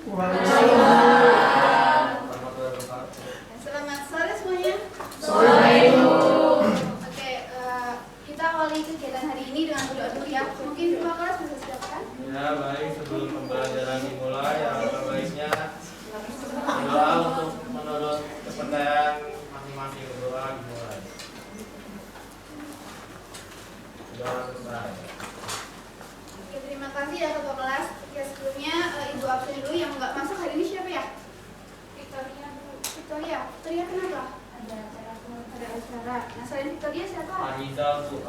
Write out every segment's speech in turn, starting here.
Selamat sore semuanya. Sore. Oke, kita awali kegiatan hari ini dengan berdoa dulu ya. Mungkin semua kelas bisa siapkan. Ya baik, sebelum pembelajaran dimulai, alangkah baiknya berdoa untuk menurut kepercayaan masing-masing. Berdoa dimulai. Berdoa selesai. Oke, terima kasih ya ketua kelas. Ya sebelumnya ibu absen dulu yang nggak masuk hari ini siapa ya? Victoria. Victoria kenapa? Ada acara. Nah selain Victoria siapa? Arizal Bu.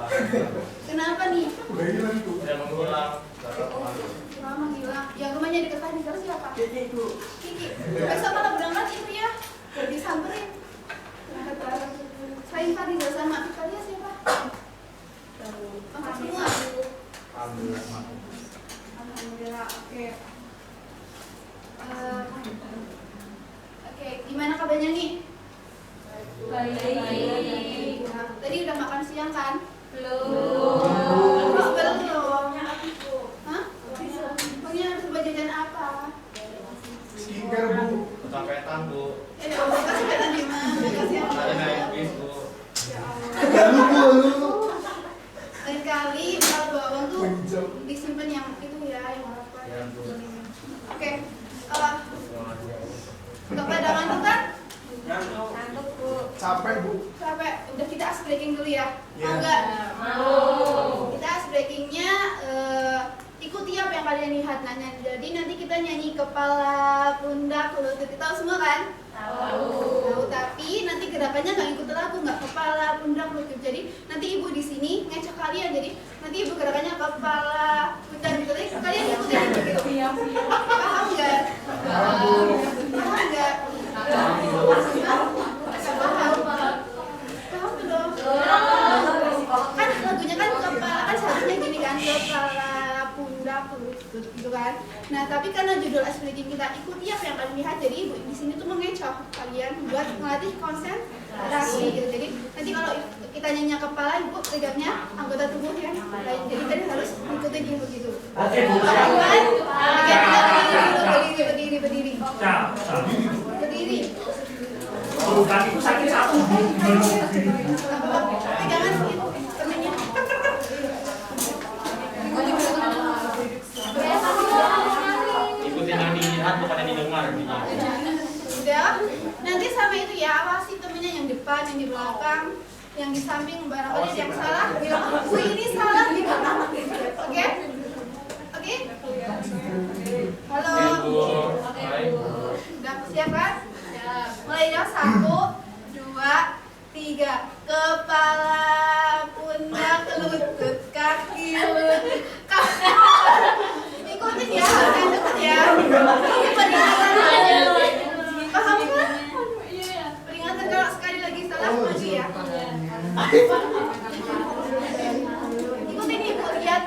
Kenapa nih? Sudah mengulang. Mama hilang. Yang rumahnya dekat Arizal siapa? Kiki. Besok malah berangkat ibu ya. Disamperin. Selain Arizal sama Victoria siapa? Angkat semua. Alhamdulillah. Oke. Oke, gimana kabarnya nih? Baik. Tadi udah makan siang kan? Belum. Hah? Pokoknya harus coba jajan apa? Skincare Bu. Kecapetan Bu. Makasih ya tadi mah. Makasih ya. Ada naik bis Bu. Ya Allah. Lain kali kalau bawa uang tuh disimpan yang itu ya, yang rapat. Ya Bu. Oke. Untuk pada ngantuk kan? Ngantuk Bu. Capek Bu. Capek. Udah kita ice breaking dulu ya. Ya. Mau nggak? Mau. Kita ice breakingnya ikuti apa yang kalian lihat. Nah, jadi nanti kita nyanyi kepala, pundak, lutut. Tahu semua kan? Tahu. Tapi nanti gerakannya nggak ikut lagu, nggak kepala, pundak, lutut. Jadi nanti ibu di sini ngecek kalian. Jadi nanti ibu gerakannya kepala, pundak, lutut. Jadi kalian ikutin gitu. Paham nggak? Paham nggak? Paham belum? Kan lagunya kan kepala kan seharusnya gini kan, kepala, pundak, lutut gitu kan. Nah tapi karena judul ice breaking kita ikuti apa yang kalian lihat, jadi ibu di sini tuh mengecoh kalian buat melatih konsentrasi gitu. Jadi nanti kalau kita nyanyi kepala, ibu pegangnya anggota tubuh yang lain. Jadi kalian harus ikutin ibu gitu. Oke Bu. Paham kan? Oke, kita berdiri. Berdiri. Oh, kakiku sakit satu Bu. Pegangan temennya. Ikutin yang dilihat bukan yang didengar. Udah. Nanti sama itu ya, awasi temennya yang depan, yang di belakang, yang di samping. Barangkali ada yang salah, bilang aku ini salah gitu. Oke? Oke? Halo. Baik. Udah siap kan? Mulai ya, 1, 2, 3. Kepala, pundak, lutut, kaki, lutut, kaki. Ikutin ya, harus deket ya. Ini peringatan. Paham kan? Peringatan kalau sekali lagi salah maju ya. Ikutin ibu, lihat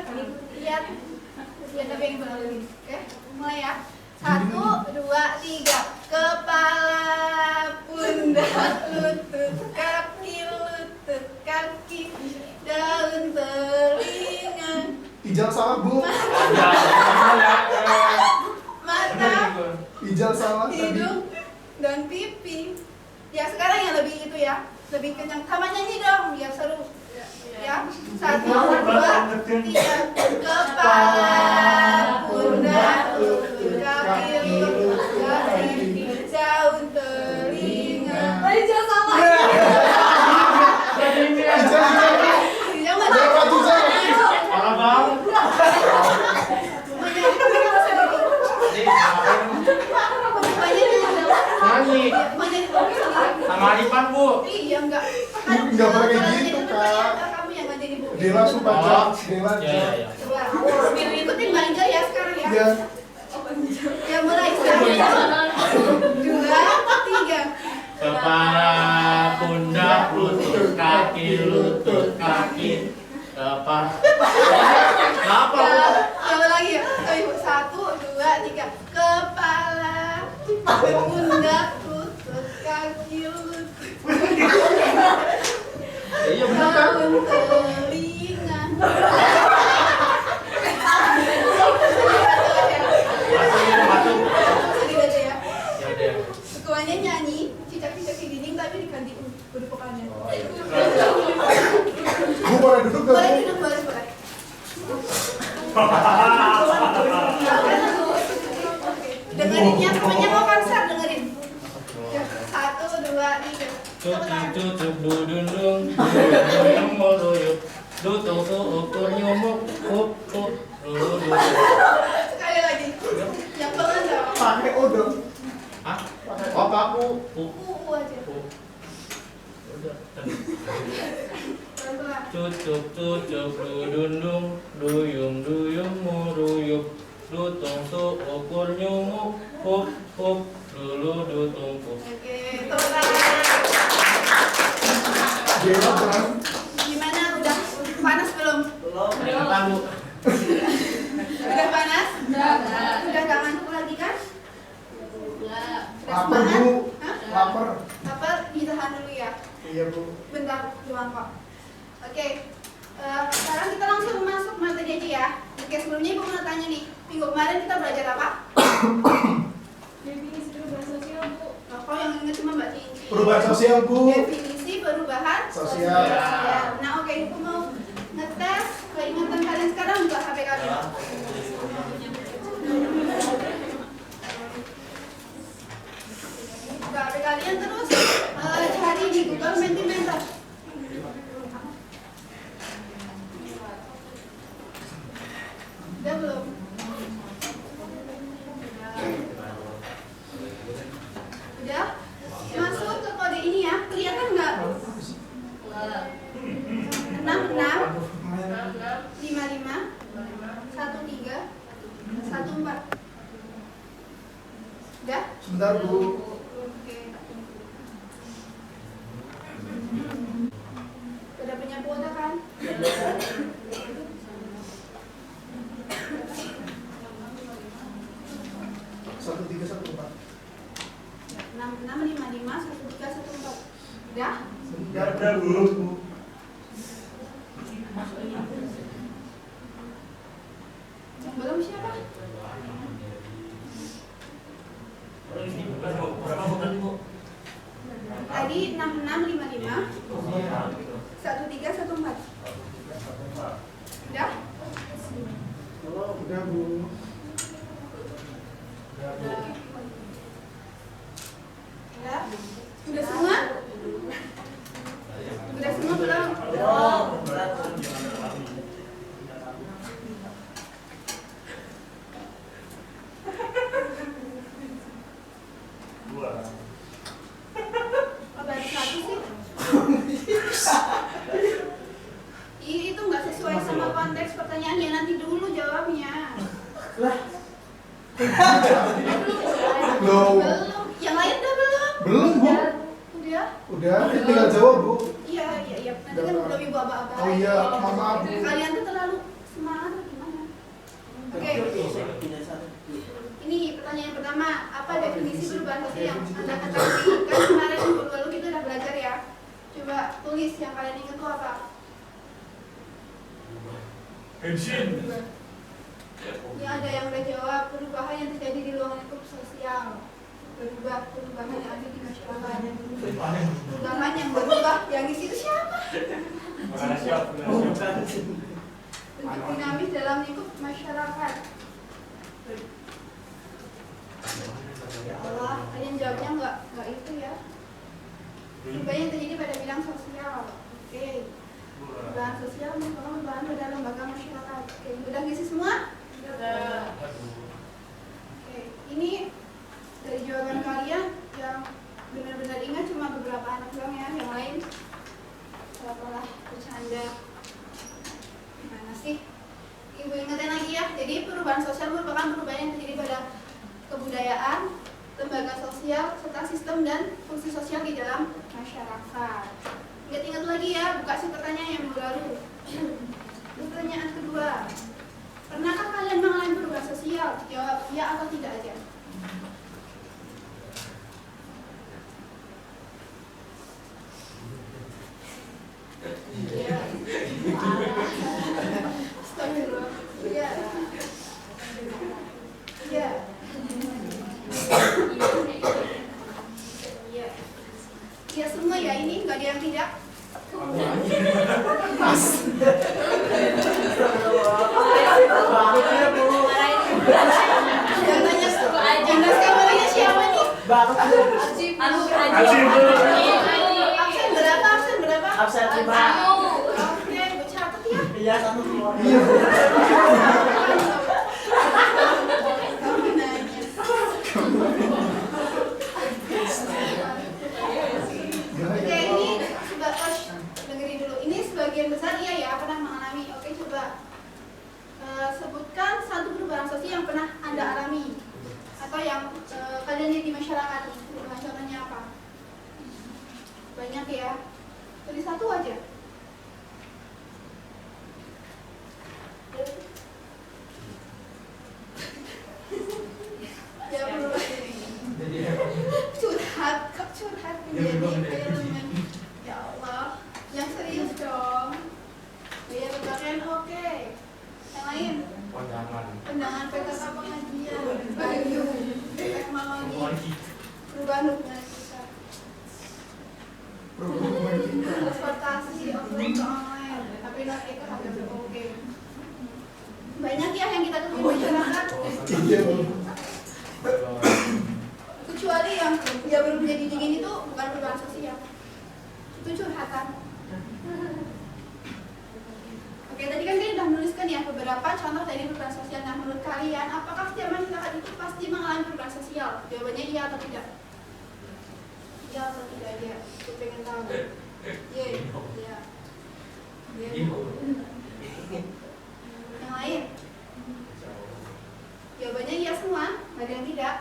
tapi yang lagi. Oke, mulai ya. 1, 2, 3. Kepala, pundak, lutut, kaki, daun telinga, Ijal salah Bu. mata, Ijal salah tadi. hidung, dan pipi. Ya sekarang yang lebih itu ya, lebih kencang. Sama nyanyi dong biar seru. Ya, 1, 2, 3. Kepala, pundak, lutut, kaki, daun telinga. Ijal Jangan Berapa Ijal? Parah banget. Nyanyi. Sama Arifan Bu. Iya enggak. Enggak boleh kayak gitu, Kak. Kamu yang ngajarin ibu. Dia langsung baca. Dia Ya. Coba. Ikutin Mbak Angel ya sekarang ya. Ya. Ya mulai sekarang. 2, 3. Kepala, pundak, lutut, kaki. Kepala. Kenapa Bu? Coba lagi ya. Ayo 1, 2, 3. Kepala, pundak, lutut, kaki, lutut. Iya benar kan? Daun telinga. Masuk. cucuk dudundung duyung meruyuk dutung ukur nyumuk up lulu. Sekali lagi. Yang pelan dong. Pakai O dong. Hah? Apa aku? Aja. Udah. Pelan-pelan. Cucuk dudundung duyung meruyuk dutung ukur nyumuk up lulu dutung. Oke, tepuk tangan. Dewa kan. Gimana? Udah panas belum? Keringetan Bu. Udah panas? Udah gak ngantuk lagi kan? Udah Lapar semangat? Bu. Hah? Lapar. Lapar? Ditahan dulu ya. Iya Bu. Bentar doang kok. Oke. Sekarang kita langsung masuk materi aja ya. Oke, sebelumnya Ibu mau tanya nih. Minggu kemarin kita belajar apa? Definisi perubahan sosial, Bu. Kok yang ingat cuma Mbak Cici? Perubahan sosial Bu. Definisi perubahan Sosial. Nah, oke, Ibu mau ngetes keingatan kalian sekarang buka HP kalian. Buka HP kalian terus cari di Google Mentimeter. Udah belum? Udah? Masuk ke kode ini ya. Kelihatan nggak? 66 55 13 14. Udah? Sebentar Bu. Oke. Udah punya kuota kan? 1314. 6655 1314. Udah? Sebentar Bu. Yang belum siapa? Tadi 6655 1314. Udah? Udah Bu. Udah? Udah semua? Udah semua belum? Oh, baru satu sih. Itu nggak sesuai sama konteks pertanyaannya, nanti dulu jawabnya. Belum. Belum. Yang lain udah belum? Belum Bu. Udah? Udah, tinggal jawab Bu. Iya. Nanti kan belum ibu apa-apa. Oh iya, mohon maaf. Kalian tuh terlalu semangat atau gimana? Oke. Ini pertanyaan pertama, apa definisi perubahan sosial yang Anda ketahui? Kan kemarin minggu lalu kita udah belajar ya. Coba tulis yang kalian ingat tuh apa? Bensin. Ya ada yang udah jawab, perubahan yang terjadi di ruang lingkup sosial. Perubahan yang ada di masyarakat. Perubahan yang berubah, yang di situ siapa? Bentuk dinamis dalam lingkup masyarakat. Ya Allah, kalian jawabnya nggak itu ya. Perubahan yang terjadi pada bidang sosial. Oke. Perubahan sosial merupakan perubahan pada lembaga masyarakat. Oke, udah ngisi semua? Oke, ini dari jawaban kalian yang benar-benar ingat cuma beberapa anak doang ya, yang lain salah bercanda. Gimana sih? Ibu ingetin lagi ya. Jadi perubahan sosial merupakan perubahan yang terjadi pada kebudayaan, lembaga sosial, serta sistem dan fungsi sosial di dalam masyarakat. Ingat-ingat lagi ya, buka si pertanyaan yang baru. Pertanyaan kedua, pernahkah kalian mengalami perubahan sosial? Jawab ya atau tidak aja. Iya. Astagfirullah. Iya. Iya. Iya. Iya semua ya, ini nggak ada yang tidak. Yang nanya yang kameranya siapa nih? Aji Bu. Iya bu. Kamu nanya. Oke, ini coba dengerin dulu. Ini sebagian besar iya ya pernah mengalami. Oke, coba sebutkan satu perubahan sosial yang pernah Anda alami atau yang kalian lihat di masyarakat. Perubahan contohnya apa? Banyak ya. Jadi satu aja. Ya curhat, kok curhat menjadi elemen. Ya Allah, yang serius dong. Gaya berpakaian oke. Yang lain? Pandangan PKK pengajian, baju, teknologi, perubahan hubungan kita, transportasi, offline ke online, tapi nanti ke HP oke. Banyak ya yang kita temui masyarakat. Iya bu. Kecuali yang dia baru menjadi dingin itu bukan perubahan sosial, itu curhatan. Oke, tadi kan kita sudah menuliskan ya beberapa contoh dari perubahan sosial. Nah, menurut kalian, apakah setiap masyarakat itu pasti mengalami perubahan sosial? Jawabannya iya atau tidak? Iya atau tidak? Iya, aku pengen tahu. Iya, iya. Yang lain? Jawabannya iya semua, nggak ada yang tidak.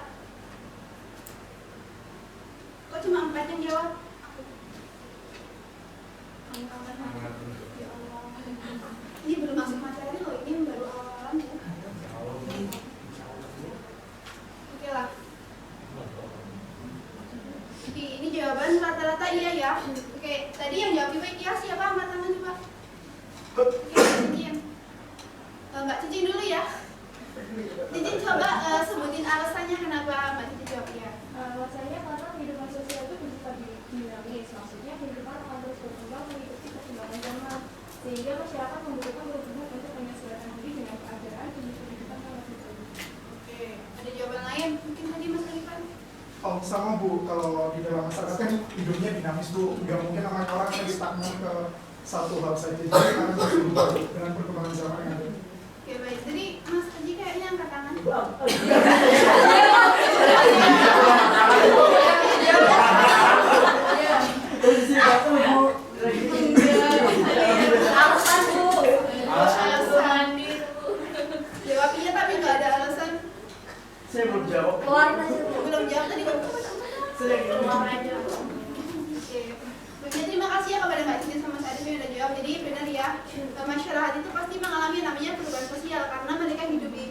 Kok cuma 4 yang jawab? Ya Allah. Ini belum masuk materi loh, ini baru awal-awalan ya. Oke lah. Oke, ini jawaban rata-rata iya ya. Oke, tadi yang jawab Ibu iya siapa? Angkat tangan coba. Oke, Cincin. Mbak Cincin dulu ya. Cincin coba sebutin alasannya kenapa Mbak Cincin jawab iya. Alasannya karena kehidupan sosial itu bersifat dinamis, maksudnya kehidupan akan terus berkembang mengikuti perkembangan zaman, sehingga masyarakat membutuhkan berubah untuk menyesuaikan diri dengan keadaan dan kehidupan yang masih terjadi. Oke, ada jawaban lain? Mungkin tadi Mas Alifan. Oh sama bu, kalau di dalam masyarakat kan hidupnya dinamis bu, nggak mungkin namanya orang yang stagnan ke satu hal saja. Jadi harus berubah dengan perkembangan zaman yang ada. Oke baik, jadi Mas Haji kayaknya angkat tangan. Alasan Bu. Alasan. Jawab iya tapi nggak ada alasan. Saya belum jawab. Keluar aja Bu. Belum jawab tadi kan. Keluar aja. Oke. Baiknya terima kasih ya kepada Mbak Cici sama Mas Adif yang udah jawab. Jadi benar ya, masyarakat itu pasti mengalami yang namanya perubahan sosial karena mereka hidup di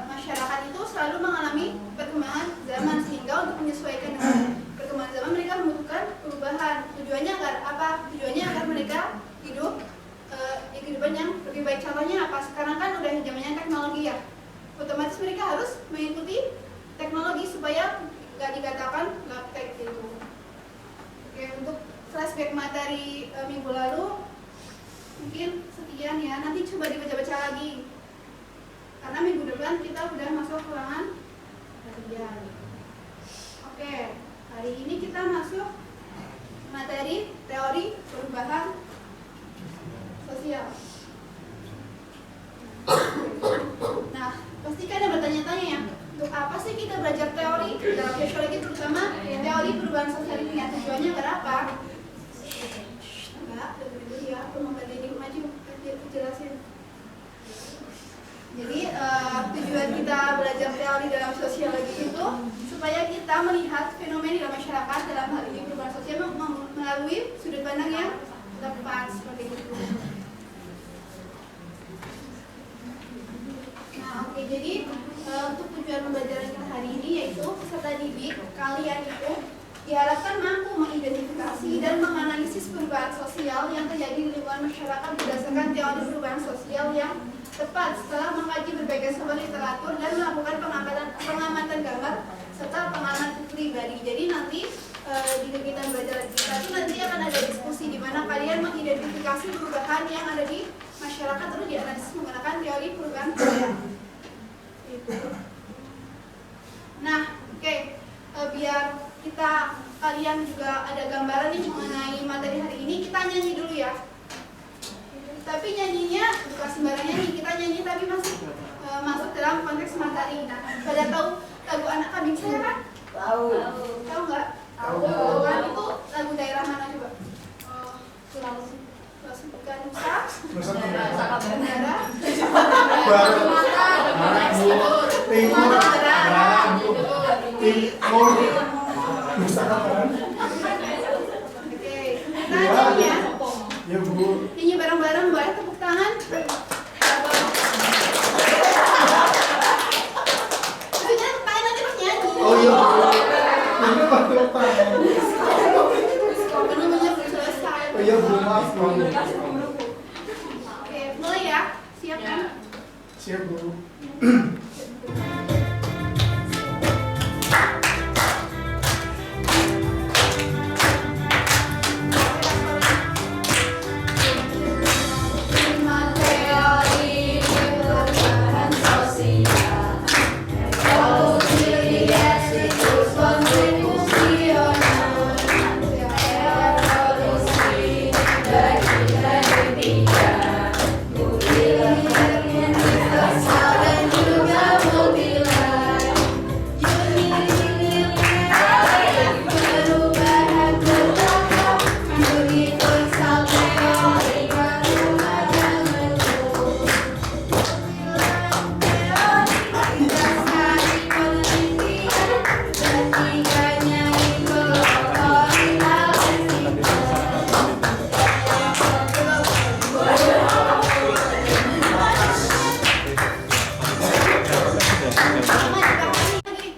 masyarakat itu selalu mengalami perkembangan zaman sehingga untuk menyesuaikan dengan perkembangan zaman mereka membutuhkan perubahan. Tujuannya agar apa? Tujuannya agar mereka hidup di kehidupan yang lebih baik. Contohnya apa? Sekarang kan udah zamannya teknologi ya. Otomatis mereka harus mengikuti teknologi supaya nggak dikatakan gaptek gitu. Oke, untuk flashback materi minggu lalu mungkin sekian ya. Nanti coba dibaca-baca lagi. Karena minggu depan kita udah masuk ulangan kajian. Oke, hari ini kita masuk materi teori perubahan sosial. Nah, pasti kan ada bertanya-tanya ya, untuk apa sih kita belajar teori dalam sosiologi, terutama teori perubahan sosial ini ya? Tujuannya agar apa? Enggak, dulu ya, aku mau ganti di maju, aku jelasin. Jadi tujuan kita belajar teori dalam sosiologi itu supaya kita melihat fenomena dalam masyarakat, dalam hal ini perubahan sosial melalui sudut pandang yang tepat seperti itu. Nah, oke, jadi untuk tujuan pembelajaran kita hari ini yaitu peserta didik kalian itu diharapkan mampu mengidentifikasi dan menganalisis perubahan sosial yang terjadi di lingkungan masyarakat berdasarkan teori perubahan sosial yang tepat setelah mengkaji berbagai sumber literatur dan melakukan pengamatan gambar serta pengalaman pribadi. Jadi nanti di kegiatan belajar kita itu nanti akan ada diskusi di mana kalian mengidentifikasi perubahan yang ada di masyarakat terus dianalisis menggunakan teori perubahan sosial. Nah, oke, biar kalian juga ada gambaran nih mengenai materi hari ini, kita nyanyi dulu ya. Tapi nyanyinya bukan sembarang nyanyi, kita nyanyi tapi masih masuk dalam konteks materi. Nah, pada tahu lagu Anak Kambing Saya kan? Tahu. Tahu nggak? Tahu. Kan itu lagu daerah mana coba? Sulawesi. Sulawesi bukan Nusa. Nusa Tenggara. Tenggara. Barat. Timur. Timur. Barat. Timur. Nusa Tenggara. Oke, kita nyanyi ya. Ya Bu. Nyanyi bareng-bareng, boleh tepuk tangan. Maksudnya kalian nanti pas nyanyi. Oh iya. Ini waktu tangan. Karena banyak belum selesai. Oh iya Bu, maaf Bu. Oke, mulai ya. Siap kan? Siap Bu.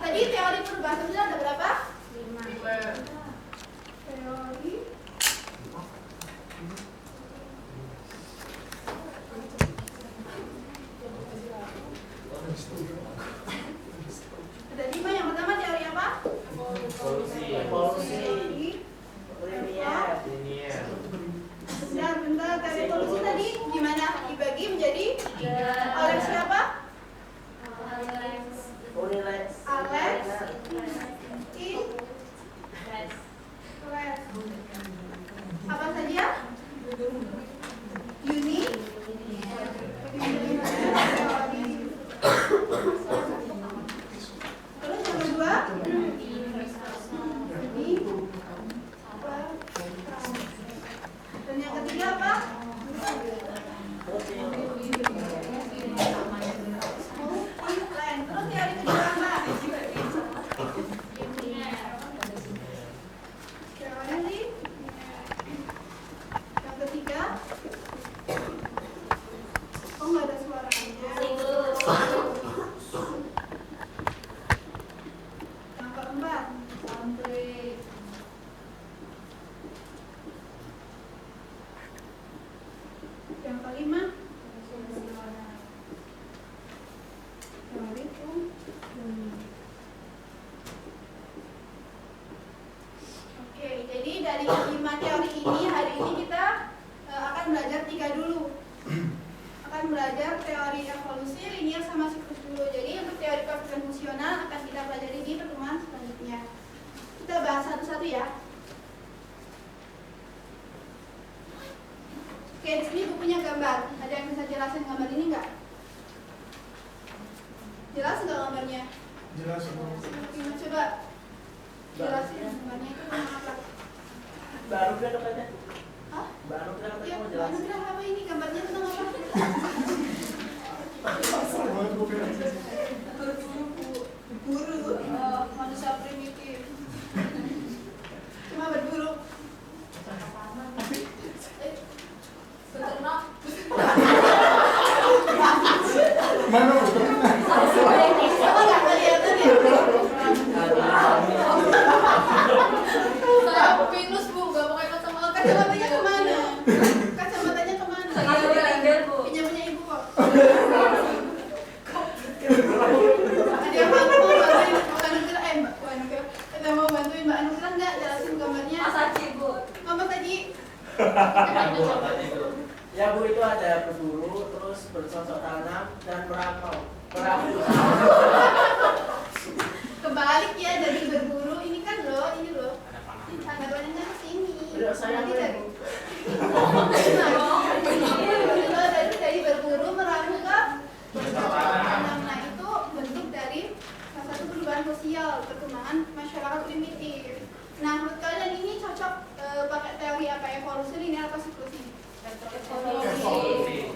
Tadi teori perubahan sosial ada berapa? 5. Teori ada 5. Yang pertama teori apa? Evolusi. Teori Linear. bentar, teori evolusi tadi gimana? Dibagi menjadi oleh siapa? Alex, apa saja? Uni, terus yang kedua, dan yang ketiga apa? Terus teori kedua apa? Teori yang ketiga, oh nggak ada suaranya. Yang keempat, sampai. Yang kelima, teori itu. Oke, jadi dari 5 teori ini hari ini kita akan belajar 3 dulu. Akan belajar teori evolusi, linear sama siklus dulu. Jadi untuk teori koefisien fungsional akan kita pelajari di pertemuan selanjutnya. Kita bahas satu-satu ya. Oke, di sini bukunya gambar. Ada yang bisa jelasin gambar ini nggak? Jelas nggak gambarnya? Jelas Bu. Coba jelasin gambarnya itu apa? Baru kan katanya? Hah? Baru kan Ya, katanya mau jelasin. Anugerah apa ini? Gambarnya tentang apa? Pasal banget Bu. Berburu. Manusia primitif. Cuma berburu. Beternak. Mana Bu? Apa nggak kelihatan ya? Saya pinus Bu, nggak pakai kacamata. Kacamatanya kemana? Kacamatanya kemana? Punya ibu kok. Ada yang mau bantuin Mbak Anugerah? Mbak Anugerah. Ada yang mau bantuin Mbak Anugerah nggak jelasin gambarnya? Mas Haji Bu. Mas Haji. Ya Bu, itu ada berburu, terus bercocok tanam dan merapau. Kebalik ya, dari berburu ini kan loh, ini loh. Ada banyak ke sini. Udah saya Nanti Bu. dari. sosial, perkembangan masyarakat primitif. Nah, menurut kalian ini cocok pakai teori apa? Evolusi, linear atau siklus ini?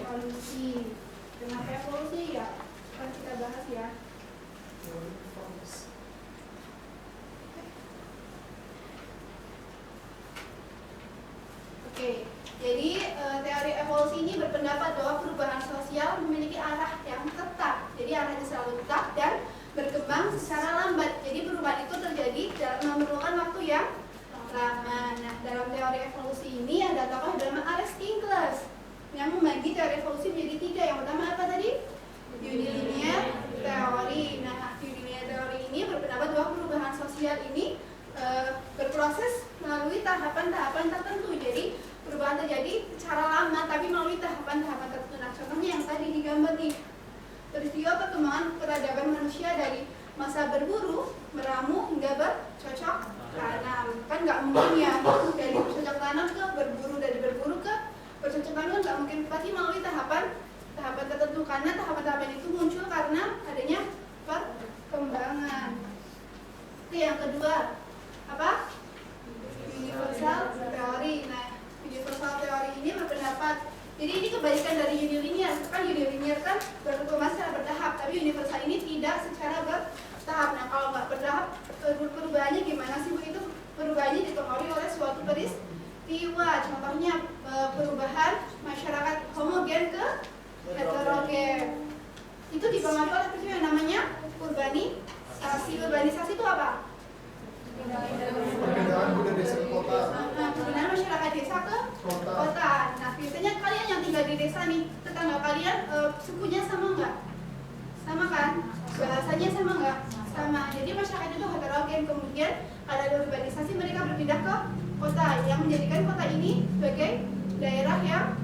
Evolusi. Kenapa evolusi ya? Akan kita bahas ya. Oke, jadi teori evolusi ini berpendapat bahwa perubahan sosial memiliki arah yang tetap. Jadi arahnya selalu tetap dan berkembang secara lambat. Jadi perubahan itu terjadi memerlukan waktu yang lama. Nah, dalam teori evolusi ini ada tokoh bernama Alex Ingles yang membagi teori evolusi menjadi 3. Yang pertama apa tadi? Unilinear teori. Nah, unilinear teori ini berpendapat bahwa perubahan sosial ini berproses melalui tahapan-tahapan tertentu. Jadi perubahan terjadi secara lama tapi melalui tahapan-tahapan tertentu. Nah, contohnya yang tadi digambar nih, peristiwa perkembangan peradaban manusia dari masa berburu, meramu hingga bercocok tanam. Kan nggak mungkin ya dari bercocok tanam ke berburu, dari berburu ke bercocok tanam nggak mungkin, pasti melalui tahapan tertentu, karena tahapan-tahapan itu muncul karena adanya perkembangan. Oke, yang kedua apa? Universal teori. Nah, universal teori ini berpendapat, jadi ini kebalikan dari unilinear. Kan unilinear kan berkembang secara bertahap, tapi universal ini tidak secara bertahap. Nah, kalau nggak bertahap, perubahannya gimana sih Bu? Itu perubahannya dipengaruhi oleh suatu peristiwa. Contohnya perubahan masyarakat homogen ke heterogen. Itu dipengaruhi oleh peristiwa yang namanya urbanisasi. Urbanisasi itu apa? Perbedaan budaya desa ke kota. Perbedaan masyarakat desa ke kota. Nah, biasanya kalian yang tinggal di desa nih, tetangga kalian sukunya sama nggak? Sama kan? Bahasanya sama nggak? Sama. Jadi masyarakat itu heterogen. Kemudian kalau ada urbanisasi, mereka berpindah ke kota, yang menjadikan kota ini sebagai daerah yang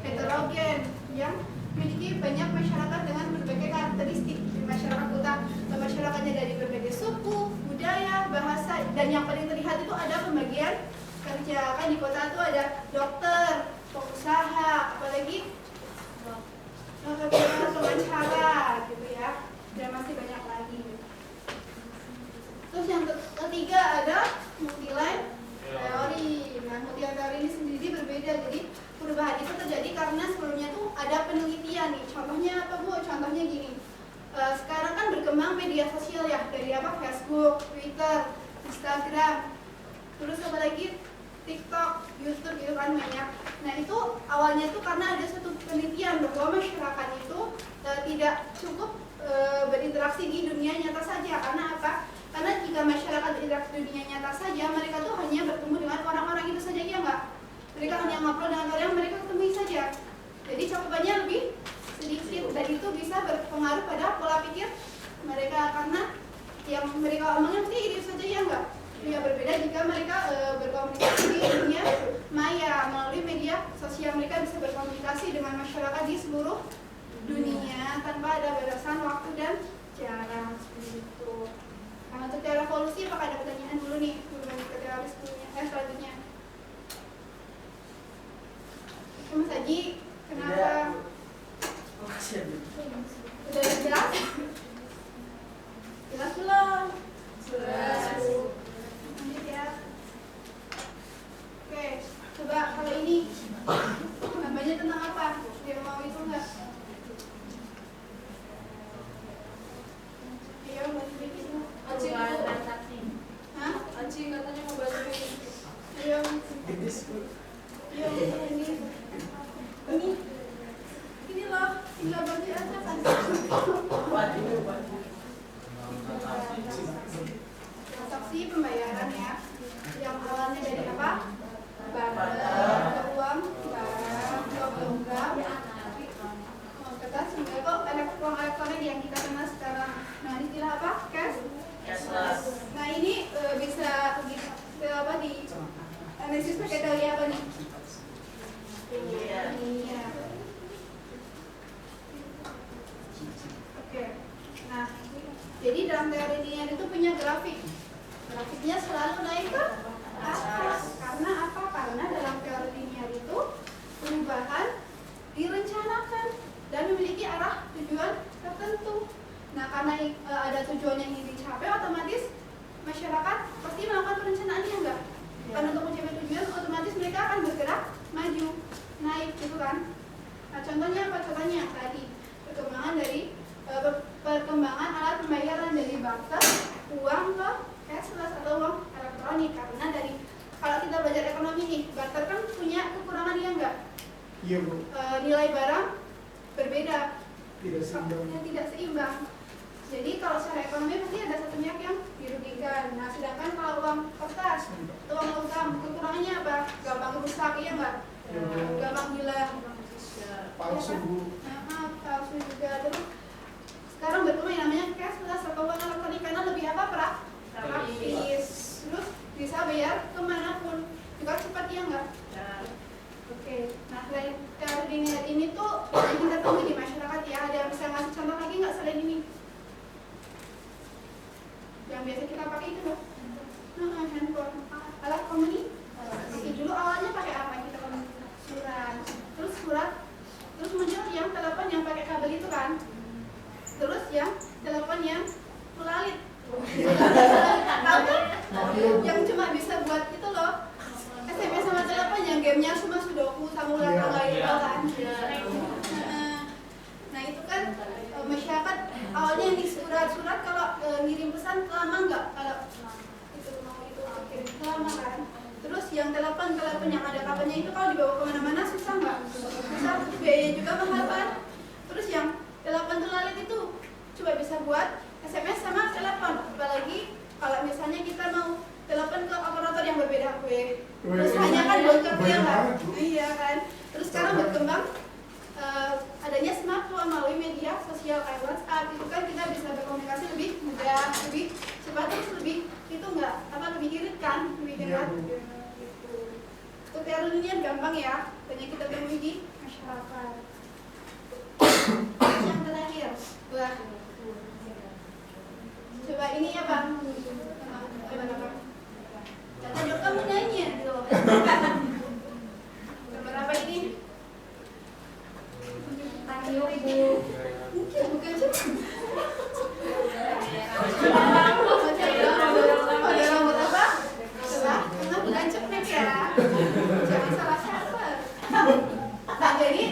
heterogen, yang memiliki banyak masyarakat dengan berbagai karakteristik. Di masyarakat kota, masyarakatnya dari berbagai suku, budaya, bahasa, dan yang paling terlihat itu ada pembagian kerja. Kan di kota itu ada dokter, pengusaha, apalagi pengacara gitu ya, dan masih banyak lagi. Terus yang ketiga ada multiline teori. Nah, multiline teori ini sendiri berbeda. Jadi perubahan itu terjadi karena sebelumnya tuh ada penelitian nih. Contohnya apa Bu? Contohnya gini. Sekarang kan berkembang media sosial ya, dari apa? Facebook, Twitter, Instagram, terus apa lagi? TikTok, YouTube gitu kan banyak. Nah, itu awalnya tuh karena ada satu penelitian bahwa masyarakat itu tidak cukup berinteraksi di dunia nyata saja. Karena apa? Karena jika masyarakat berinteraksi di dunia nyata saja, mereka tuh hanya bertemu dengan orang-orang itu saja, ya nggak? Mereka hanya ngobrol dengan orang yang mereka ketemui saja. Jadi cakupannya lebih sedikit, dan itu bisa berpengaruh pada pola pikir mereka, karena yang mereka omongin mesti itu saja, ya nggak? Ya, berbeda jika mereka berkomunikasi di dunia maya melalui media sosial. Mereka bisa berkomunikasi dengan masyarakat di seluruh dunia tanpa ada batasan waktu dan jarak, seperti itu. Nah, untuk teori evolusi apakah ada pertanyaan dulu nih sebelum ke teori selanjutnya? Mas Haji, kenapa? Udah jelas? Jelas belum? Jelas. Lanjut ya. Oke, coba kalau ini namanya tentang apa? Dia mau itu enggak? Iya, mau bikin. Aci Hah? Aci katanya mau baca ini. Ayo. Ayo, ini loh, tinggal baca aja kan. Transaksi pembayaran ya, yang awalnya dari apa? Barter, uang, barang, logam, kertas, sehingga kok uang elektronik yang kita kenal sekarang. Nah, istilah apa? Cashless. Nah, ini bisa apa di analisis pakai teori apa nih? Iya. Oke. Nah, jadi dalam teori linear itu punya grafik. Grafiknya selalu naik ke atas. Karena apa? Karena dalam teori linear itu perubahan direncanakan dan memiliki arah tujuan tertentu. Nah, karena ada tujuan yang ingin dicapai, otomatis membarter uang ke cashless atau uang elektronik. Karena dari kalau kita belajar ekonomi nih, barter kan punya kekurangan ya enggak? Iya Bu, Nilai barang berbeda, tidak seimbang. tidak seimbang. Jadi kalau secara ekonomi pasti ada satu pihak yang dirugikan. Nah, sedangkan kalau uang kertas, uang logam, kekurangannya apa? Gampang rusak, iya enggak? Gampang hilang. Palsu Bu. Palsu juga. Terus sekarang berkembang yang namanya cashless atau uang elektronik karena lebih apa? Praktis. Terus bisa bayar kemanapun, juga cepat ya enggak? Oke. Nah, selain teori linear ini tuh yang kita temui di masyarakat ya. Ada yang bisa ngasih contoh lagi nggak selain ini? Yang biasa kita pakai itu loh. Handphone. Alat komunikasi. Dulu awalnya pakai apa kita komunikasi? Surat. Terus surat. Terus muncul yang telepon yang pakai kabel itu kan. Terus yang telepon yang pulalit. Tahu kan? Yang cuma bisa buat itu loh. SMS sama telepon yang gamenya cuma sudoku sama ulang tangga itu kan. Nah itu kan masyarakat awalnya yang di surat kalau ngirim pesan lama nggak kalau itu mau itu kirim lama kan. Terus yang telepon yang ada kabelnya itu kalau dibawa kemana-mana susah nggak? Susah, biaya juga mahal kan. Terus yang telepon tulalit itu coba bisa buat SMS sama telepon, apalagi kalau misalnya kita mau telepon ke operator yang berbeda terus hanya kan buat ya nggak? Iya kan. Terus sekarang berkembang adanya smartphone melalui media sosial kayak WhatsApp itu kan kita bisa berkomunikasi lebih mudah, lebih cepat, terus lebih itu nggak lebih irit kan, lebih dekat. Gitu. Untuk teori linear gampang ya, banyak kita temui di masyarakat. Yang terakhir, wah, coba ini ya bang, gimana bang? Kata kamu nanya gitu. Berapa ini? Ayo Bu. Bukan cuma. Ada rambut apa? Coba, bukan cepet ya. Jangan salah server. Nah jadi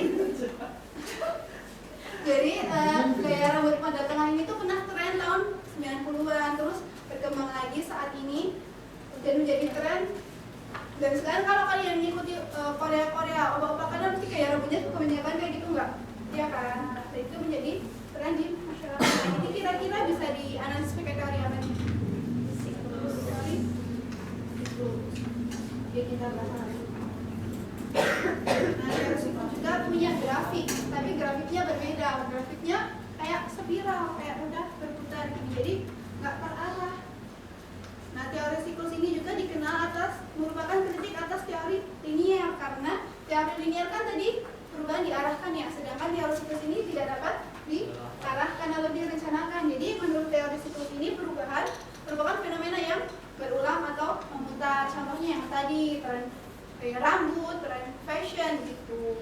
gaya rambut pada tengah ini tuh pernah tren tahun 90-an, terus berkembang lagi saat ini dan menjadi tren. Dan sekarang kalau kalian mengikuti Korea opa-opa kan pasti kayak rambutnya kebanyakan kayak gitu enggak? Iya kan? Nah, itu menjadi tren di masyarakat. Ini kira-kira bisa dianalisis pakai teori apa nih? Teori itu. Jadi kita bahas. Nah, teori psikologi juga punya grafik, tapi grafiknya berbeda. Grafiknya kayak spiral, kayak udah berputar gini. Jadi nggak terarah. Nah, teori siklus ini juga dikenal merupakan kritik atas teori linear karena teori linear kan tadi perubahan diarahkan ya, sedangkan teori siklus ini tidak dapat diarahkan atau direncanakan. Jadi menurut teori siklus ini perubahan merupakan fenomena yang berulang atau memutar. Contohnya yang tadi tren rambut, tren fashion gitu.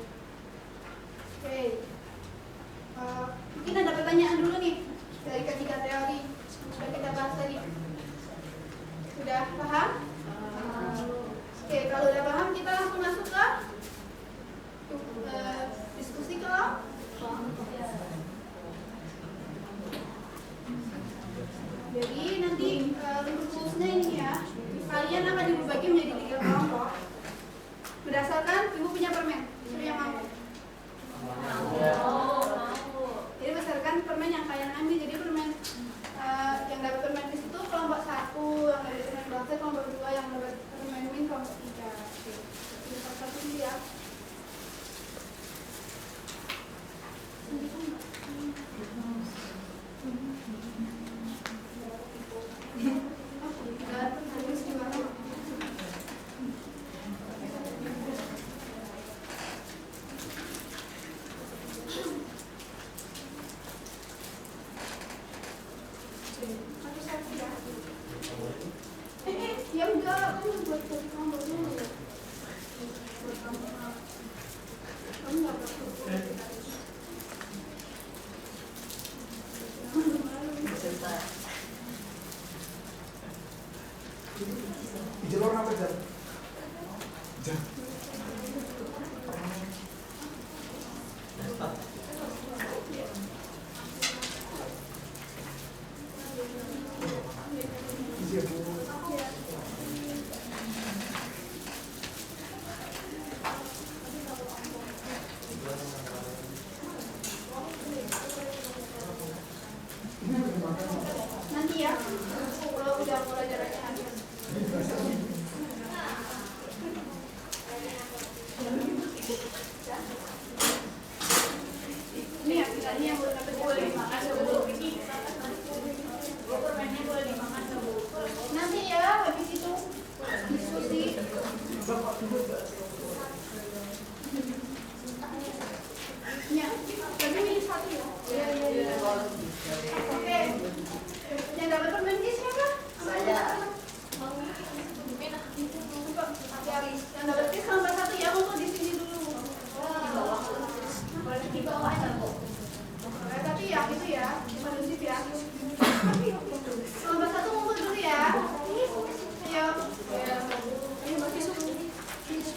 Oke. Mungkin ada pertanyaan dulu nih dari ketiga teori sudah kita bahas tadi. Sudah paham? Oke, kalau udah paham kita langsung masuk ke diskusi kelompok. Jadi nanti rumusnya ini ya, kalian akan dibagi menjadi 3 kelompok berdasarkan ibu punya permen. Siapa yang mau? Jadi berdasarkan permen yang kalian ambil, jadi permen yang dapat permen di situ kelompok 1, yang dapat permen bakset kelompok 2, yang dapat permen min kelompok 3. Oke, kelompok 1 dulu ya. Ya udah, kamu buat kamu dulu. Buat kamu nggak Jalur apa Jar? Jar. Isi ya, Bu. Ini udah dimakan. Nanti ya, kalau udah mulai jaraknya habis. Ini ya, ini yang boleh dimakan sebelum ini. Nanti ya, habis itu diskusi. Ya, tapi ini satu ya. Iya. Oke. Yang dapat permen ini siapa? Saya. Yang dapat kes tambah satu ya, untuk di sini dulu. Boleh di bawah aja, Bu. Tapi ya itu ya, kondusif ya. Tambah satu ngumpul dulu ya. Ayo. Ayo bagus.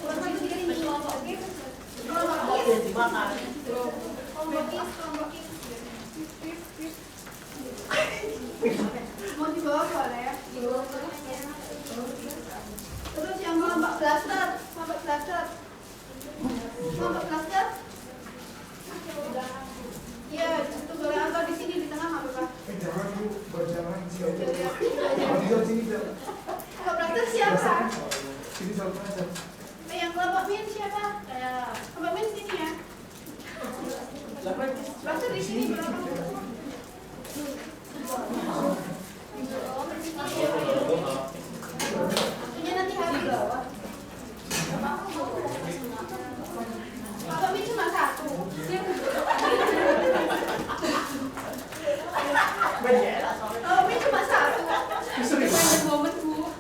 Kurang lagi tiga ini. Kelompok Udah dimakan. mau dibawa boleh. Terus yang kelompok blaster, kelompok blaster. Kelompok blaster. Iya, itu boleh atau di sini di tengah nggak apa-apa. Jangan Bu, berjalan sini aja. Iya. Kalau di sini jangan. Kelompok blaster siapa? Sini satu aja. Yang kelompok min siapa? Kelompok min sini ya. Blaster di sini berapa? Waktunya nanti habis. Kelompok min cuma satu. Oh, min cuma satu. Banyak momen Bu.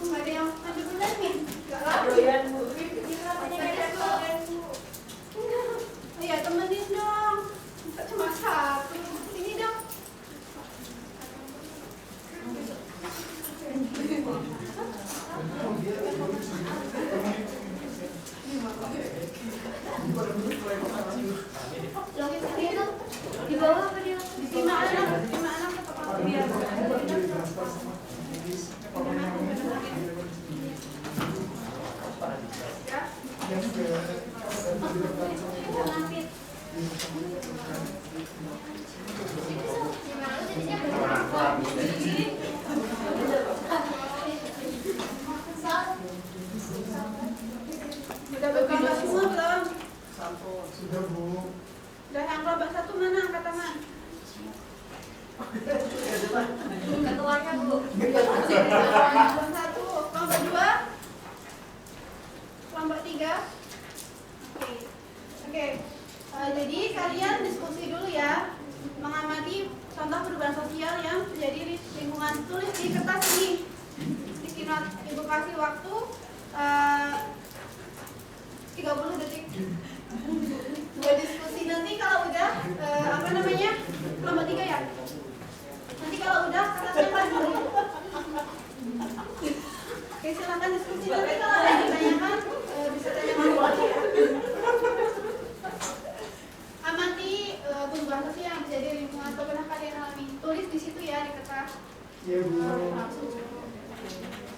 Nggak ada yang ada benar min. Nggak laku. Iya, temenin dong. Cuma satu. Ini dong. Lagi sini dong. Di bawah apa dia? Lima anak ke biar. Udah berkelompok semua belum? Sudah Bu. Udah yang kelompok satu mana angkat tangan? Ketuanya, Bu. Kelompok satu, kelompok dua, kelompok tiga. Oke. Jadi kalian diskusi dulu ya, mengamati contoh perubahan sosial yang terjadi di lingkungan. Tulis di kertas ini. Sticky note. Ibu kasih waktu 30 detik. Buat diskusi nanti kalau udah kelompok tiga ya. Nanti kalau udah kertasnya pas dulu. Oke, silakan diskusi nanti kalau ada yang ditanyakan bisa tanya lagi ya. Amati perubahan sosial yang terjadi di lingkungan atau pernah kalian alami. Tulis di situ ya di kertas. Iya Bu.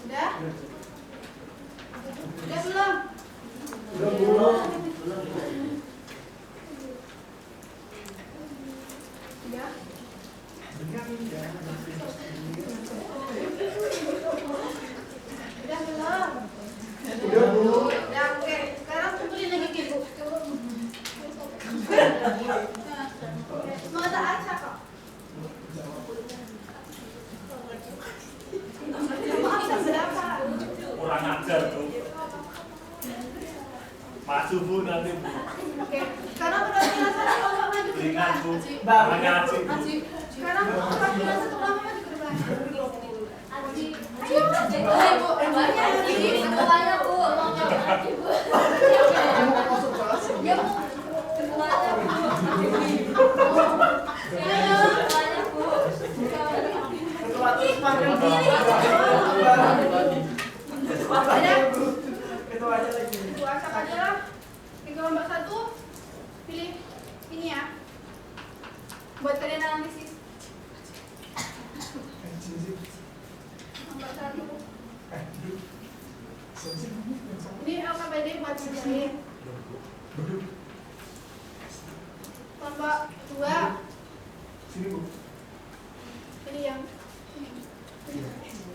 Sudah? Sudah belum? Sudah Bu. Sudah? Sudah belum? Udah Bu. Udah, oke. Sekarang kumpulin lagi ke Ibu. Mau tak acak kok? Maaf, berapa? Kurang ajar tuh. Masuk Bu nanti Bu. Oke. Sekarang perwakilan satu kelompok maju ke Ingat depan. Bu. Bang ngaji Bu. Sekarang perwakilan satu kelompok maju ke depan. Ayo, Bu. Ketuanya, Bu. Kamu mau masuk kelas? Ya, Bu. Ketuanya, Bu. Ketua terus makan. Ketua aja lagi. Ibu acak aja lah. Di kelompok satu pilih ini ya. Buat kalian analisis. buat ngajarin. Kelompok 2 Sini Bu. ini yang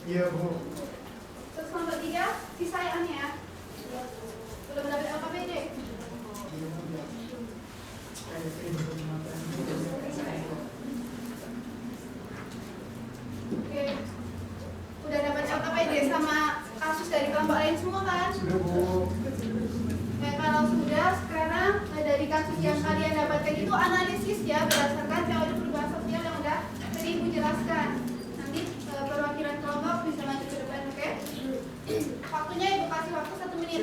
Iya Bu. terus kelompok 3 sisaan ya. Belum dapat LKPD. Oke. Udah dapat LKPD sama kasus dari kelompok lain semua kan? Sudah Bu. Kalau sudah, sekarang dari kasus yang kalian dapatkan itu analisis ya berdasarkan teori perubahan sosial yang udah tadi Ibu jelaskan. Nanti perwakilan kelompok bisa maju ke depan, oke? Waktunya Ibu kasih waktu 1 menit.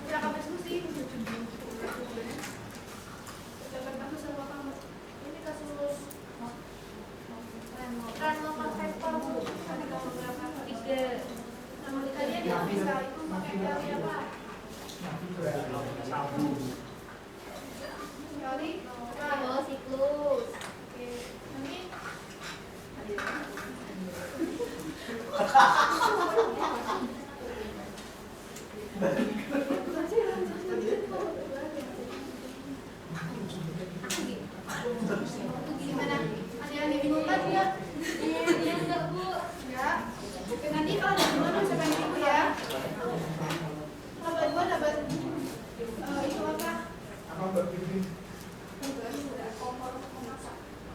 Silakan diskusi. Dapat kasus sama kamu. Ini kasus tren lokal sektor Bu. Tadi kamu berapa? 3. Nama kalian yang bisa itu pakai teori apa? Teori Siklus. Oke. Nanti gimana? Ada yang dibingungkan nggak? Iya enggak Bu. Enggak. Oke, nanti kalau ada bingung bisa panggil Ibu ya. Kalau Ibu dapat itu apa? Apa Mbak Fitri?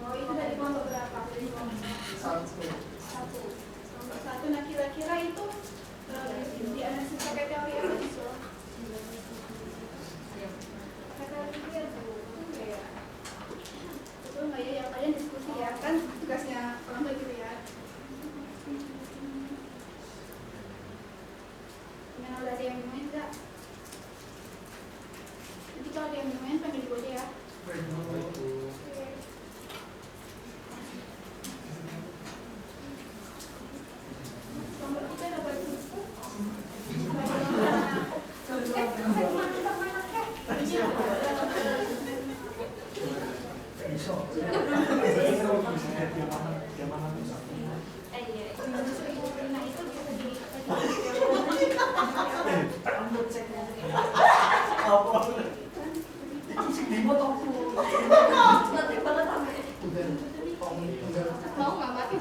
Oh, itu dari kelompok berapa? Dari kelompok 1. 1. Kelompok 1. Nah, kira-kira itu di analisis pakai teori apa sih? Betul nggak ya? Yang kalian diskusi ya, kan tugasnya kelompok gitu ya. Yang ada yang main nggak? Nanti kalau ada yang main panggil Ibu aja ya. Baik Bu. Kelompok kita dapat mau nggak mati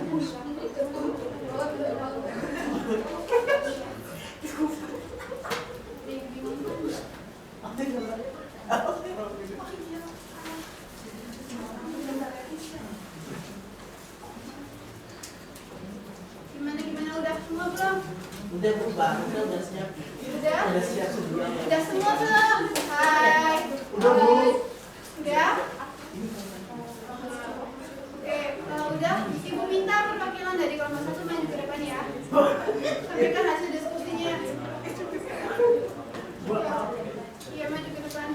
gimana udah semua belum? Udah Bu, Mbak. Udah siap. Udah? Udah siap semua. Udah semua belum? Hai. Udah, Bu. Udah? Oke, kalau udah, Ibu minta perwakilan dari kelompok 1 maju ke depan ya. Sampaikan hasil diskusinya. Iya, maju ke depan.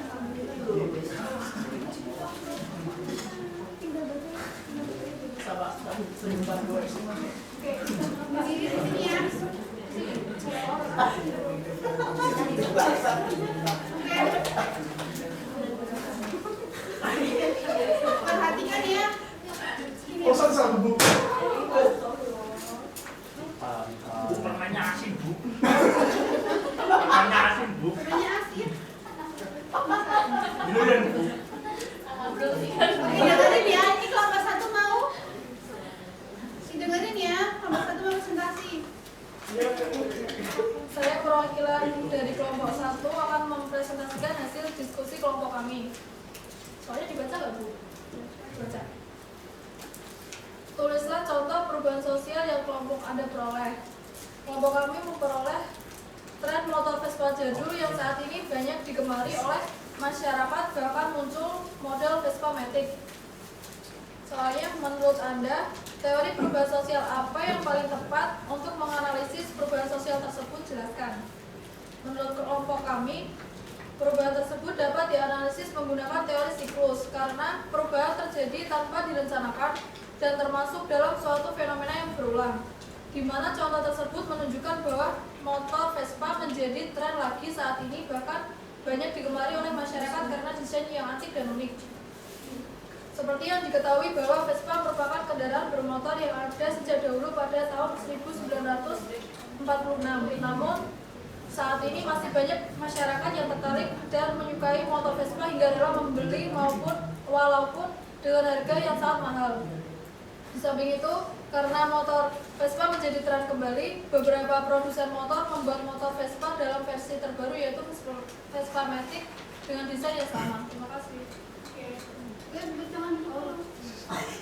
Sama sebentar dua. Oke, berdiri di sini ya. Oke. Perhatikan ya. Bosan sama Bu. Pertanyaan asin Bu. Pertanyaan asin Bu. Pertanyaan asin. Ini yang Bu. Oke, dengerin ya. Ini kelompok 1 mau. Dengerin ya. Kelompok 1 mau presentasi. Saya perwakilan dari kelompok 1 akan mempresentasikan hasil diskusi kelompok kami. Soalnya dibaca nggak Bu? Baca. Tulislah contoh perubahan sosial yang kelompok Anda peroleh. Kelompok kami memperoleh tren motor Vespa jadul yang saat ini banyak digemari oleh masyarakat, bahkan muncul model Vespa Matic. Soalnya menurut Anda, teori perubahan sosial apa yang paling tepat untuk menganalisis perubahan sosial tersebut? Jelaskan. Menurut kelompok kami, perubahan tersebut dapat dianalisis menggunakan teori siklus karena perubahan terjadi tanpa direncanakan dan termasuk dalam suatu fenomena yang berulang, di mana contoh tersebut menunjukkan bahwa motor Vespa menjadi tren lagi saat ini, bahkan banyak digemari oleh masyarakat karena desainnya yang antik dan unik. Seperti yang diketahui bahwa Vespa merupakan kendaraan bermotor yang ada sejak dahulu pada tahun 1946. Namun, saat ini masih banyak masyarakat yang tertarik dan menyukai motor Vespa hingga rela membeli walaupun dengan harga yang sangat mahal. Di samping itu, karena motor Vespa menjadi tren kembali, beberapa produsen motor membuat motor Vespa dalam versi terbaru yaitu Vespa Matic dengan desain yang sama. Terima kasih. Oke, jangan dulu.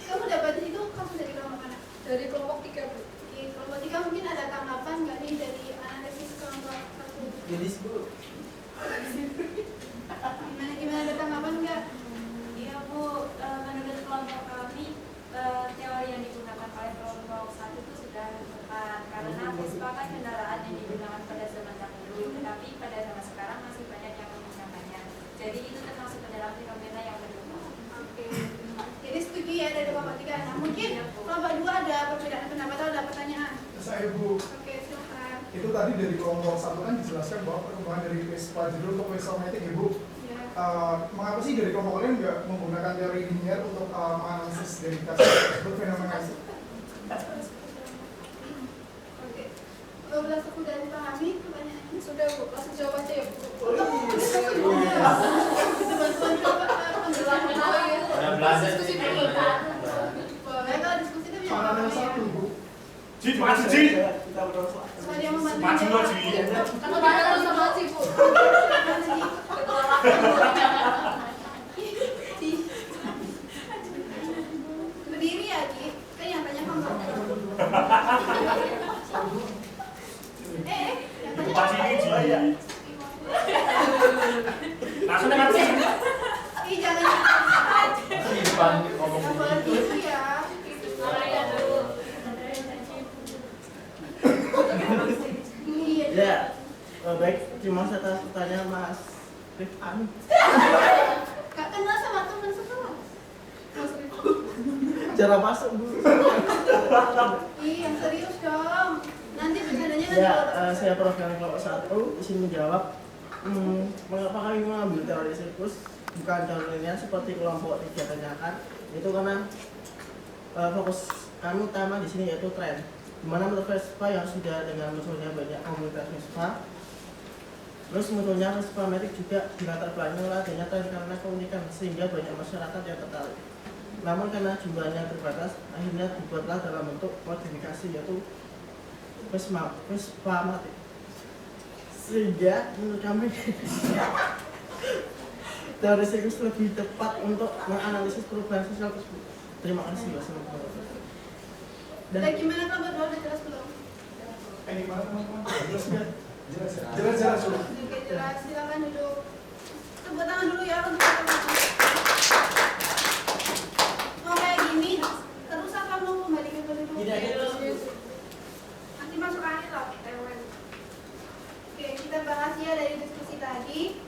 Kamu dapat itu kamu dari kelompok mana? Dari kelompok 3, Bu. Oke, kelompok 3 mungkin ada tanggapan nggak nih dari analisis kelompok 1? Jadi Bu. Gimana ada tanggapan nggak? Iya Bu, menurut kelompok kami teori yang digunakan oleh kelompok 1 itu sudah tepat karena Vespa kan kendaraan yang digunakan pada zaman dahulu, tetapi pada zaman sekarang masih banyak yang menggunakannya. Jadi itu termasuk ke dalam fenomena yang berkembang. Oke. Jadi setuju ya dari kelompok 3. Nah, mungkin kelompok 2 ada perbedaan pendapat atau ada pertanyaan? Saya Bu, Oke, silakan. itu tadi dari kelompok 1 kan dijelaskan bahwa perkembangan dari Vespa Jadul untuk Vespa Matic ya Bu. Ya. Mengapa sih dari kelompok kalian nggak menggunakan teori linear untuk menganalisis dari kasus tersebut fenomena itu? Oke. Kalau udah sudah dipahami pertanyaannya? Sudah, Bu. Langsung jawab aja ya, Bu. Bantuan coba penjelasan apa ya? Udah belajar Diskusi sih. dulu. Boleh kalau diskusi itu bisa Soal yang apa ya? 1 Bu. Ji, maju Ji. Kita berdoa. Soal yang membantu Maju lo jawab. Ji. Karena banyak sama sih, Bu. Berdiri ya, Ji. Kan yang tanya kamu. Yang tanya Pas ini Ji. Oh iya. Langsung dengan Ji. Ih, jangan. Di depan ngomong Nggak boleh gitu ya. Iya. Ya, baik. Terima kasih atas pertanyaan Mas Rifan. Gak kenal sama teman sekelas. Mas Rifki. Cara masuk Bu. Ih, yang serius dong. Nanti bercandanya nanti Ya, kalau saya perwakilan kelompok 1 izin menjawab. Mengapa kami mengambil teori sirkus bukan teori linear seperti kelompok 3 tanyakan? Itu karena fokus kami utama di sini yaitu tren. Di mana menurut Vespa yang sudah dengan munculnya banyak komunitas Vespa, terus munculnya Vespa Matic juga dilatar belakangi oleh adanya tren karena keunikan sehingga banyak masyarakat yang tertarik. Namun karena jumlahnya terbatas, akhirnya dibuatlah dalam bentuk modifikasi yaitu Vespa Matic. Sehingga menurut kami teori sirkus lebih tepat untuk menganalisis perubahan sosial tersebut. Terima kasih wassalamualaikum. Dan gimana kabar? Udah jelas belum? Gimana teman-teman? Jelas dulu. Oke, jelas. Silakan duduk. Tepuk tangan dulu ya untuk teman-teman. Mau kayak gini, terus apa mau kembali ke dulu? Gini aja terus. Nanti masuk akhir lah, tewen. Oke, kita bahas ya dari diskusi tadi.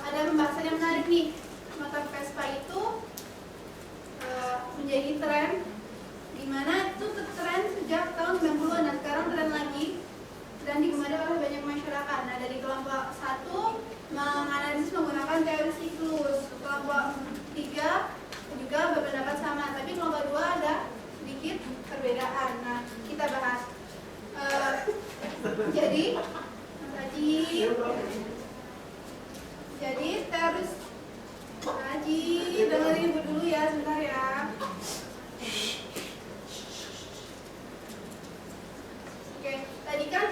Ada pembahasan yang menarik nih. Motor Vespa itu menjadi tren, di mana itu tren sejak tahun 90-an. Nah, sekarang tren lagi dan digemari oleh banyak masyarakat. Nah, dari kelompok 1 menganalisis menggunakan teori siklus. Kelompok 3 juga berpendapat sama, tapi kelompok 2 ada sedikit perbedaan. Nah, kita bahas. Jadi, Mas Haji, jadi teori Haji, dengerin ibu dulu ya, sebentar ya. Oke, tadi kan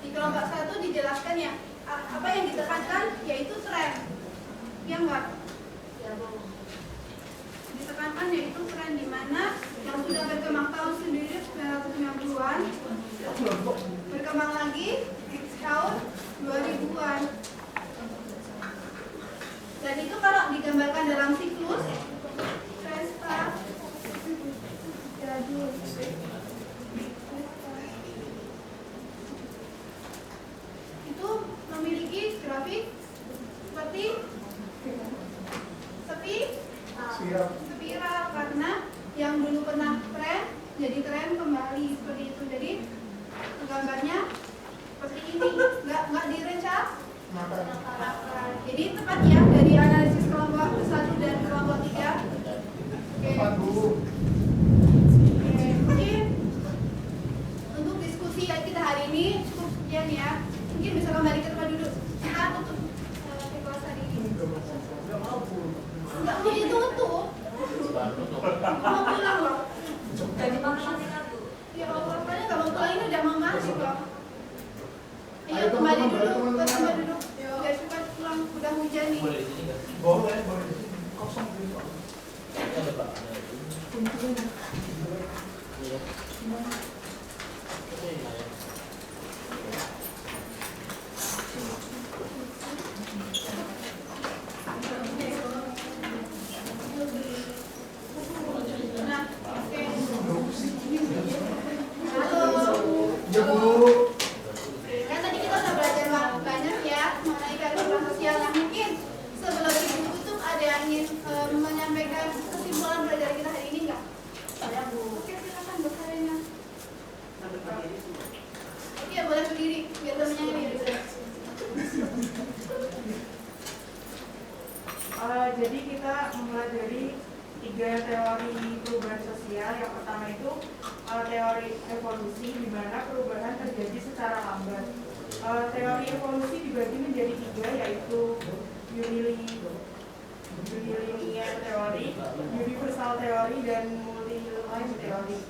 di kelompok 1 dijelaskan ya, apa yang ditekankan yaitu tren. Ya enggak? Ya, Bu. Ditekankan yaitu tren di mana yang sudah berkembang tahun sendiri 1990-an, berkembang lagi di tahun 2000-an. Dan itu kalau digambarkan dalam siklus Vespa Jadul itu memiliki grafik seperti spiral karena yang dulu pernah tren jadi tren kembali seperti itu. Jadi gambarnya seperti ini, nggak direncanakan. Jadi tepat ya dari analisis kelompok 1 dan kelompok 3. Oke. Mungkin untuk diskusi kita hari ini cukup sekian ya. Mungkin bisa kembali ke tempat duduk. Kita tutup di kelas hari ini. Nggak mau Bu. Enggak mau ditutup. Mau pulang loh. Jadi makan tinggal Bu. Ya Allah, pokoknya nggak mau pulang ini udah mau maghrib loh. Ayo Ayo, kembali teman-teman, dulu, teman-teman. ke tempat duduk. Biar cepat pulang, udah hujan nih. Boleh di sini nggak? Boleh, boleh. Kosong Bu. Ada Pak. Iya. Nah, oke. Ya Bu. Kan tadi kita udah belajar banyak ya mengenai kehidupan sosial. Nah, mungkin sebelum ibu tutup ada yang ingin menyampaikan kesimpulan belajar kita hari ini nggak? Ada Bu. Oke, silakan Bu Karina. Oke, boleh berdiri biar temennya ini. Jadi kita mempelajari 3 teori perubahan sosial. Yang pertama itu teori evolusi, di mana perubahan terjadi secara lambat. Teori evolusi dibagi menjadi 3, yaitu unilinear teori, universal teori, dan multi-line teori.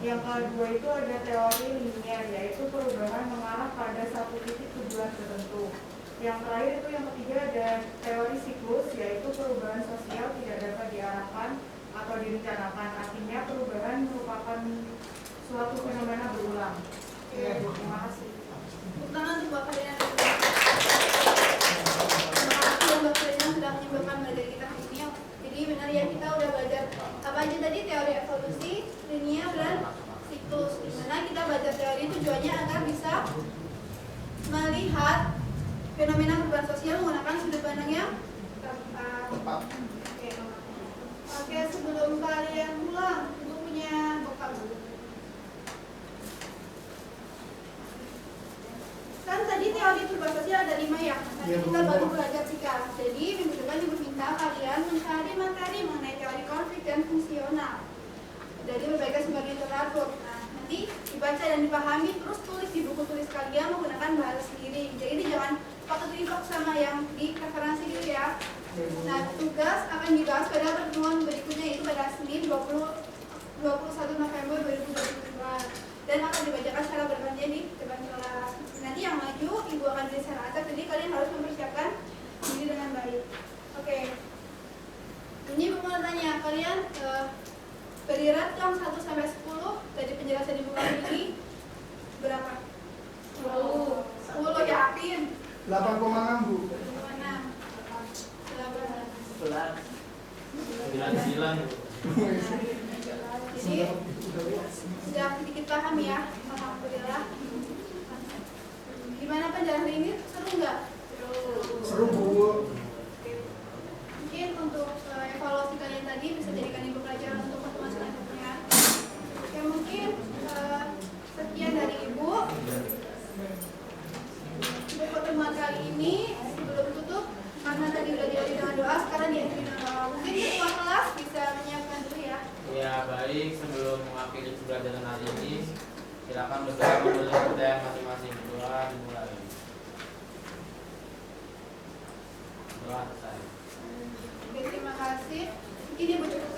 Yang kedua itu ada teori linear, yaitu perubahan mengarah pada satu titik tujuan tertentu. Yang terakhir itu yang ketiga ada teori siklus, yaitu perubahan sosial tidak dapat diarahkan atau direncanakan. Artinya perubahan merupakan suatu fenomena berulang. Ya, terima kasih. Tepuk tangan untuk Mbak Karina. Terima kasih Mbak Karina sudah menyebabkan belajar kita hari ini. Jadi benar ya, kita udah belajar apa aja tadi, teori evolusi, linear, dan siklus. Dimana kita belajar teori tujuannya agar bisa melihat fenomena perubahan sosial menggunakan sudut pandang yang tepat. Oke, sebelum kalian pulang, ibu punya bekal dulu. Kan tadi teori perubahan sosial ada 5 ya. Nanti Iya, kita Bu. baru belajar 3. Jadi minggu depan ibu minta kalian mencari materi mengenai teori konflik dan fungsional dari berbagai sumber literatur. Nah, nanti dibaca dan dipahami, terus tulis di buku tulis kalian menggunakan bahasa sendiri. Jadi jangan pakai TikTok sama yang di referensi dulu ya. Nah, tugas akan dibahas pada pertemuan berikutnya, yaitu pada Senin 21 November 2022 dan akan dibacakan secara bergantian di depan kelas. Nanti yang maju ibu akan beri secara acak, jadi kalian harus mempersiapkan diri dengan baik. Oke. Ini ibu mau tanya, kalian beri rate 1 sampai 10 dari penjelasan ibu kali ini berapa? 10 yakin? 8,6 Bu. 9. Jadi sudah sedikit paham ya, alhamdulillah. Gimana penjelasan ini, seru nggak? Seru Bu. Mungkin untuk evaluasi kalian tadi bisa jadikan ibu pelajaran untuk pertemuan selanjutnya. Ya mungkin sekian dari ibu. Untuk pertemuan kali ini sebelum tutup, karena tadi udah diawali dengan doa, sekarang diakhiri dengan doa. Mungkin ketua kelas bisa menyiapkan dulu ya. Ya baik, sebelum mengakhiri pembelajaran hari ini, silakan berdoa menurut kepercayaan masing-masing. Doa dimulai. Doa selesai. Oke, terima kasih. Mungkin ibu cukup